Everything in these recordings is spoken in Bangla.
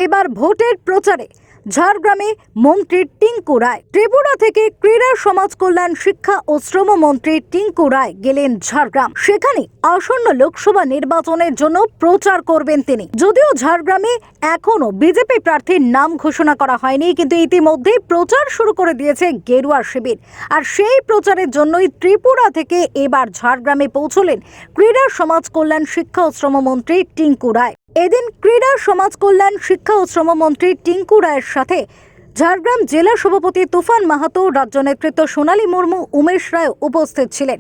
এবার ভোটের প্রচারে ঝাড়গ্রামে মন্ত্রী টিঙ্কু রায়। ত্রিপুরা থেকে ক্রীড়া সমাজ কল্যাণ শিক্ষা ও শ্রম মন্ত্রী টিঙ্কু রায় গেলেন ঝাড়গ্রাম। সেখানে আসন্ন লোকসভা নির্বাচনের জন্য প্রচার করবেন তিনি। যদিও ঝাড়গ্রামে এখনো বিজেপি প্রার্থীর নাম ঘোষণা করা হয়নি, কিন্তু ইতিমধ্যে প্রচার শুরু করে দিয়েছে গেরুয়া শিবির। আর সেই প্রচারের জন্যই ত্রিপুরা থেকে এবার ঝাড়গ্রামে পৌঁছলেন ক্রীড়া সমাজ কল্যাণ শিক্ষা ও শ্রম মন্ত্রী টিঙ্কু রায়। এদিন ক্রীড়া সমাজ কল্যাণ শিক্ষা ও শ্রমমন্ত্রী টিঙ্কু রায়ের সাথে ঝাড়গ্রাম জেলা সভাপতি তুফান মাহাতো, রাজ্য নেতৃত্ব সোনালী মুর্মু, উমেশ রায় উপস্থিত ছিলেন।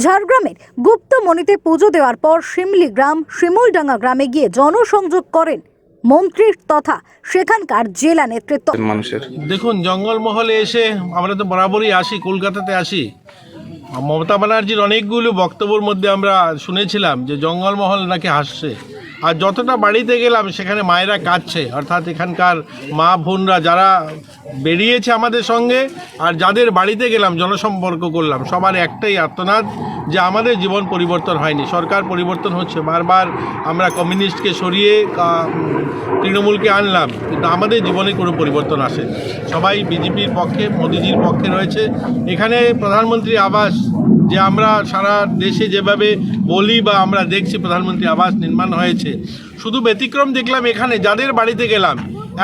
ঝাড়গ্রামের গুপ্তমণিতে পুজো দেওয়ার পর শিমলি গ্রাম শিমুলডাঙ্গা গ্রামে গিয়ে জনসংযোগ করেন মন্ত্রী তথা সেখানকার জেলা নেতৃত্ব। দেখুন, জঙ্গলমহলে এসে আমরা তো বরাবরই আসি, কলকাতাতে আসি। মমতা ব্যানার্জির অনেকগুলো বক্তব্যের মধ্যে আমরা শুনেছিলাম যে জঙ্গলমহল নাকি হাসছে, আর যতটা বাড়িতে গেলাম সেখানে মায়েরা কাঁদছে। অর্থাৎ এখানকার মা বোনরা যারা বেরিয়েছে আমাদের সঙ্গে আর যাদের বাড়িতে গেলাম, জনসম্পর্ক করলাম, সবার একটাই আর্তনাদ যে আমাদের জীবন পরিবর্তন হয়নি, সরকার পরিবর্তন হচ্ছে। বারবার আমরা কমিউনিস্টকে সরিয়ে তৃণমূলকে আনলাম, কিন্তু আমাদের জীবনে কোনো পরিবর্তন আসেনি। সবাই বিজেপির পক্ষে, মোদিজির পক্ষে রয়েছে। এখানে প্রধানমন্ত্রী আবাস, যে আমরা সারা দেশে যেভাবে বলি বা আমরা দেখছি প্রধানমন্ত্রী আবাস নির্মাণ হয়েছে, শুধু ব্যতিক্রম দেখলাম এখানে যাদের বাড়িতে গেলাম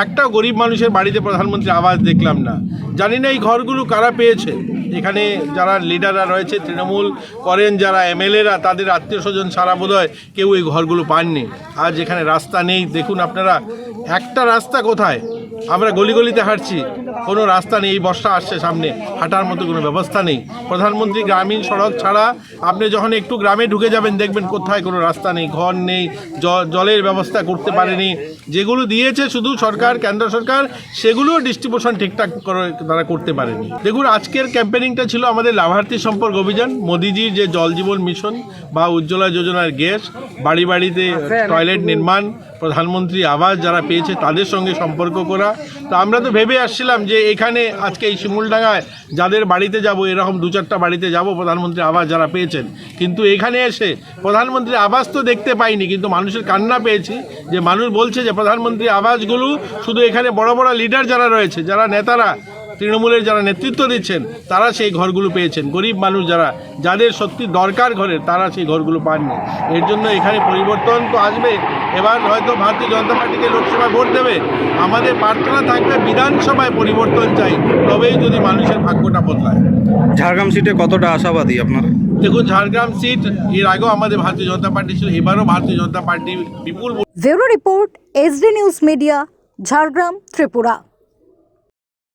একটা গরিব মানুষের বাড়িতে প্রধানমন্ত্রী আবাস দেখলাম না। জানি না এই ঘরগুলো কারা পেয়েছে। এখানে যারা লিডাররা রয়েছে, তৃণমূল করেন যারা, এমএলএরা, তাদের আত্মীয় স্বজন সারা বোধহয় কেউ এই ঘরগুলো পাননি। আজ এখানে রাস্তা নেই, দেখুন আপনারা, একটা রাস্তা কোথায়? আমরা গলিগলিতে হাঁটছি, কোনো রাস্তা নেই। এই বর্ষা আসছে সামনে, হাঁটার মতো কোনো ব্যবস্থা নেই। প্রধানমন্ত্রী গ্রামীণ সড়ক ছাড়া আপনি যখন একটু গ্রামে ঢুকে যাবেন দেখবেন কোথায় কোনো রাস্তা নেই, ঘর নেই, জলের ব্যবস্থা করতে পারেনি। যেগুলো দিয়েছে শুধু সরকার, কেন্দ্র সরকার, সেগুলোও ডিস্ট্রিবিউশন ঠিকঠাক করে তারা করতে পারেনি। দেখুন, আজকের ক্যাম্পেনিংটা ছিল আমাদের লাভার্থী সম্পর্ক অভিযান। মোদিজির যে জল জীবন মিশন বা উজ্জ্বলা যোজনার গ্যাস, বাড়ি বাড়িতে টয়লেট নির্মাণ, প্রধানমন্ত্রী আবাস যারা পেয়েছে তাদের সঙ্গে সম্পর্ক করা। তো আমরা তো ভেবে আসছিলাম যে এখানে আজকে এই শিমুলডাঙ্গায় যাদের বাড়িতে যাব, এরকম 2-4টা বাড়িতে যাব প্রধানমন্ত্রী আবাস যারা পেয়েছেন, কিন্তু এখানে এসে প্রধানমন্ত্রী আবাস তো দেখতে পাইনি, কিন্তু মানুষের কান্না পেয়েছি। যে মানুষ বলছে যে প্রধানমন্ত্রী আবাসগুলো শুধু এখানে বড় বড় লিডার যারা রয়েছে, যারা নেতারা, তৃণমূলের যারা নেতৃত্ব দিচ্ছেন, তারা সেই ঘরগুলো পেয়েছেন। গরিব মানুষ যারা, যাদের সত্যি দরকার ঘরের, তারা সেই ঘরগুলো পাননি। এর জন্য এখানে পরিবর্তন তো আসবে। এবার হয়তো ভারতীয় জনতা পার্টিকে লোকসভায় ভোট দেবে। আমাদের প্রার্থনা থাকবে বিধানসভায় পরিবর্তন চাই, তবেই যদি মানুষের ভাগ্যটা বদলায়। ঝাড়গ্রাম সিটে কতটা আশাবাদী আপনারা? দেখুন, ঝাড়গ্রাম সিট এর আগেও আমাদের ভারতীয় জনতা পার্টি ছিল, এবারও ভারতীয় জনতা পার্টি বিপুল। Bureau report, SD news media, Jhargram, Tripura.